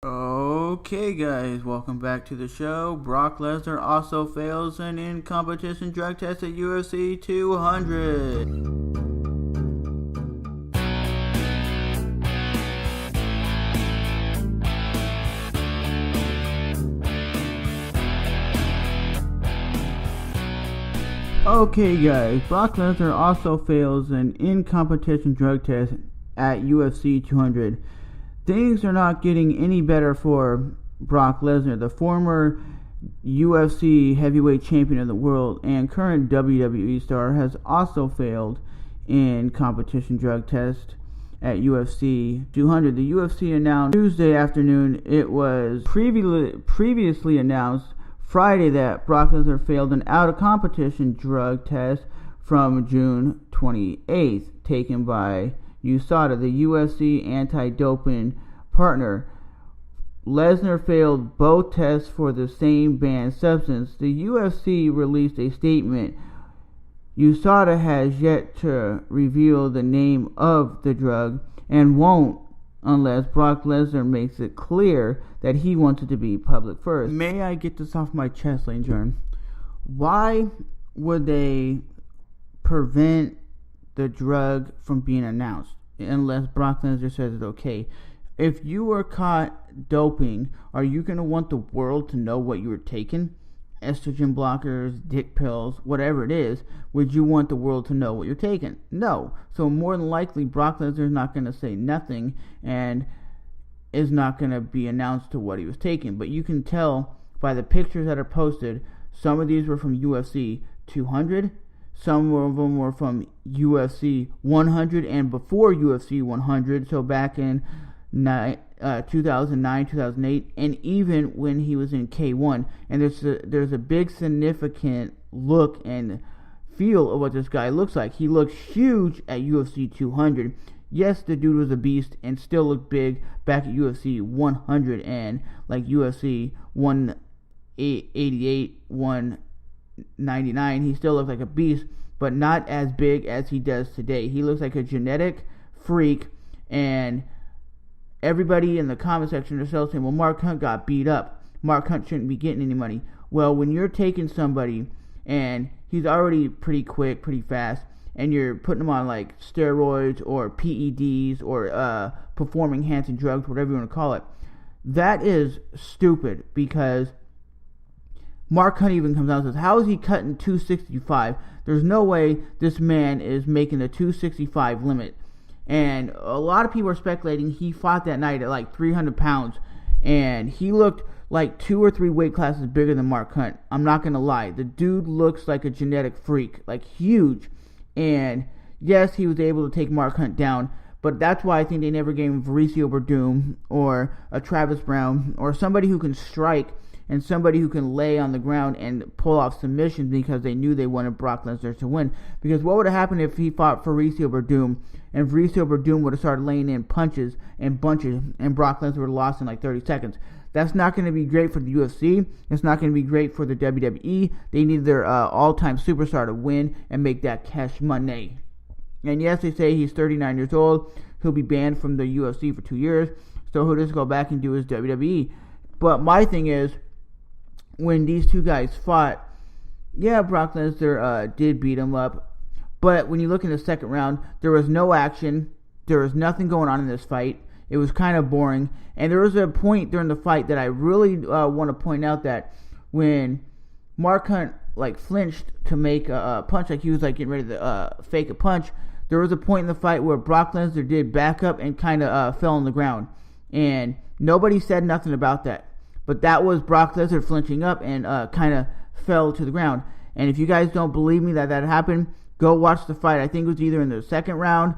Okay, guys, welcome back to the show. Brock Lesnar also fails an in-competition drug test at UFC 200. Okay, guys, Brock Lesnar also fails an in-competition drug test at UFC 200. Things are not getting any better for Brock Lesnar, the former UFC heavyweight champion of the world and current WWE star, has also failed in competition drug test at UFC 200. The UFC announced Tuesday afternoon. It was previously announced Friday that Brock Lesnar failed an out-of-competition drug test from June 28th, taken by USADA, the UFC anti-doping partner. Lesnar failed both tests for the same banned substance. The UFC released a statement. USADA has yet to reveal the name of the drug and won't unless Brock Lesnar makes it clear that he wants it to be public first. May I get this off my chest, ladies and gentlemen? Why would they prevent the drug from being announced unless Brock Lesnar says it's okay? If you were caught doping, are you going to want the world to know what you were taking? Estrogen blockers, dick pills, whatever it is, would you want the world to know what you're taking? No. So more than likely, Brock Lesnar is not going to say nothing and is not going to be announced to what he was taking. But you can tell by the pictures that are posted, some of these were from UFC 200, some of them were from UFC 100 and before UFC 100, so back in 2009, 2008, and even when he was in K1. And there's a big significant look and feel of what this guy looks like. He looks huge at UFC 200. Yes, the dude was a beast and still looked big back at UFC 100 and like UFC 188, 199. He still looks like a beast, but not as big as he does today. He looks like a genetic freak, and everybody in the comment section is saying, well, Mark Hunt got beat up. Mark Hunt shouldn't be getting any money. Well, when you're taking somebody and he's already pretty quick, pretty fast, and you're putting him on like steroids or PEDs or performing-enhancing drugs, whatever you want to call it, that is stupid, because Mark Hunt even comes out and says, how is he cutting 265? There's no way this man is making the 265 limit. And a lot of people are speculating he fought that night at like 300 pounds. And he looked like 2 or 3 weight classes bigger than Mark Hunt. I'm not going to lie. The dude looks like a genetic freak. Like huge. And yes, he was able to take Mark Hunt down. But that's why I think they never gave him Mauricio Verdum or a Travis Brown or somebody who can strike and somebody who can lay on the ground and pull off submissions, because they knew they wanted Brock Lesnar to win. Because what would have happened if he fought Mauricio Verdum and Mauricio Verdum would have started laying in punches and bunches and Brock Lesnar would have lost in like 30 seconds? That's not going to be great for the UFC. It's not going to be great for the WWE. They need their all-time superstar to win and make that cash money. And yes, they say he's 39 years old. He'll be banned from the UFC for 2 years. So he'll just go back and do his WWE. But my thing is, when these two guys fought, yeah, Brock Lesnar did beat him up. But when you look in the second round, there was no action. There was nothing going on in this fight. It was kind of boring. And there was a point during the fight that I really want to point out, that when Mark Hunt like flinched to make a punch, like he was like getting ready to fake a punch, there was a point in the fight where Brock Lesnar did back up and kind of fell on the ground. And nobody said nothing about that. But that was Brock Lesnar flinching up and kind of fell to the ground. And if you guys don't believe me that happened, go watch the fight. I think it was either in the second round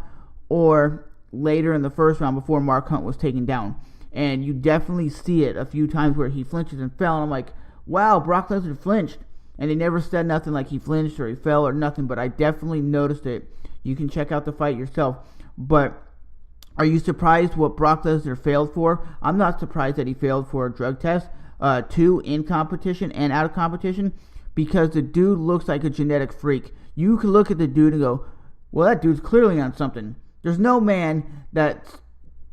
or later in the first round before Mark Hunt was taken down. And you definitely see it a few times where he flinches and fell. And I'm like, wow, Brock Lesnar flinched. And they never said nothing like he flinched or he fell or nothing. But I definitely noticed it. You can check out the fight yourself. But are you surprised what Brock Lesnar failed for? I'm not surprised that he failed for a drug test, 2 in competition and out of competition, because the dude looks like a genetic freak. You can look at the dude and go, well, that dude's clearly on something. There's no man that's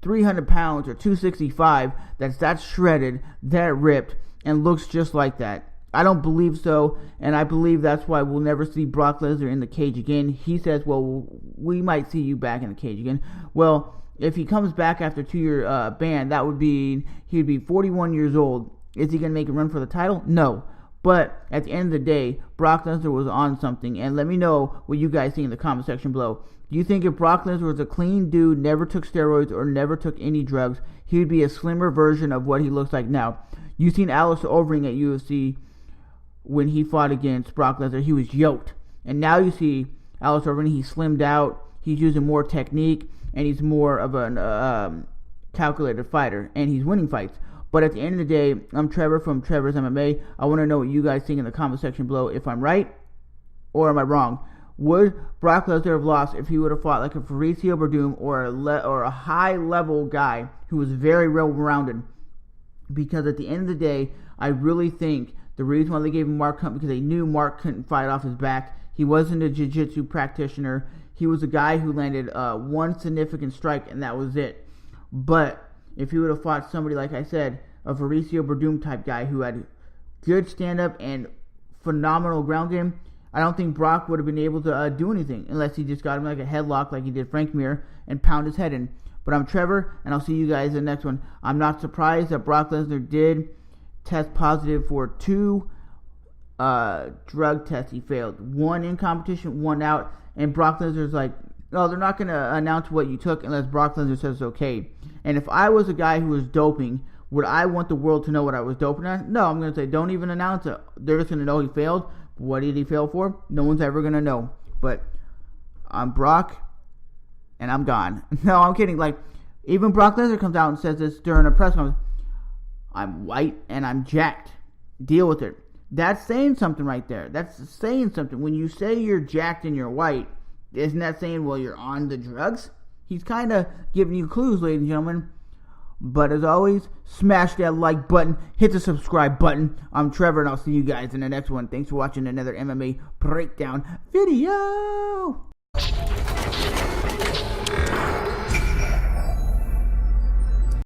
300 pounds or 265 that's shredded, that ripped, and looks just like that. I don't believe so, and I believe that's why we'll never see Brock Lesnar in the cage again. He says, well, we might see you back in the cage again. Well, if he comes back after a 2-year ban, he'd be 41 years old. Is he going to make a run for the title? No. But at the end of the day, Brock Lesnar was on something, and let me know what you guys think in the comment section below. Do you think if Brock Lesnar was a clean dude, never took steroids or never took any drugs, he would be a slimmer version of what he looks like now? You've seen Alistair Overeem at UFC when he fought against Brock Lesnar. He was yoked. And now you see Alistair Overeem, he's slimmed out, he's using more technique, and he's more of a calculated fighter, and he's winning fights. But at the end of the day, I'm Trevor from Trevor's MMA. I want to know what you guys think in the comment section below, if I'm right or am I wrong. Would Brock Lesnar have lost if he would have fought like a Mauricio Verdum or a high-level guy who was very well-rounded? Because at the end of the day, I really think the reason why they gave him Mark Hunt, because they knew Mark couldn't fight off his back. He wasn't a jiu-jitsu practitioner. He was a guy who landed one significant strike, and that was it. But if he would have fought somebody, like I said, a Mauricio Verdum type guy who had good stand-up and phenomenal ground game, I don't think Brock would have been able to do anything unless he just got him like a headlock like he did Frank Mir and pound his head in. But I'm Trevor, and I'll see you guys in the next one. I'm not surprised that Brock Lesnar did test positive for 2 drug tests he failed. 1 in competition, 1 out. And Brock Lesnar's like, no, they're not going to announce what you took unless Brock Lesnar says it's okay. And if I was a guy who was doping, would I want the world to know what I was doping on? No, I'm going to say, don't even announce it. They're just going to know he failed. What did he fail for? No one's ever going to know. But I'm Brock, and I'm gone. No, I'm kidding. Like, even Brock Lesnar comes out and says this during a press conference. I'm white, and I'm jacked. Deal with it. That's saying something right there. That's saying something. When you say you're jacked and you're white, isn't that saying, well, you're on the drugs? He's kind of giving you clues, ladies and gentlemen. But as always, smash that like button, hit the subscribe button. I'm Trevor, and I'll see you guys in the next one. Thanks for watching another MMA breakdown video.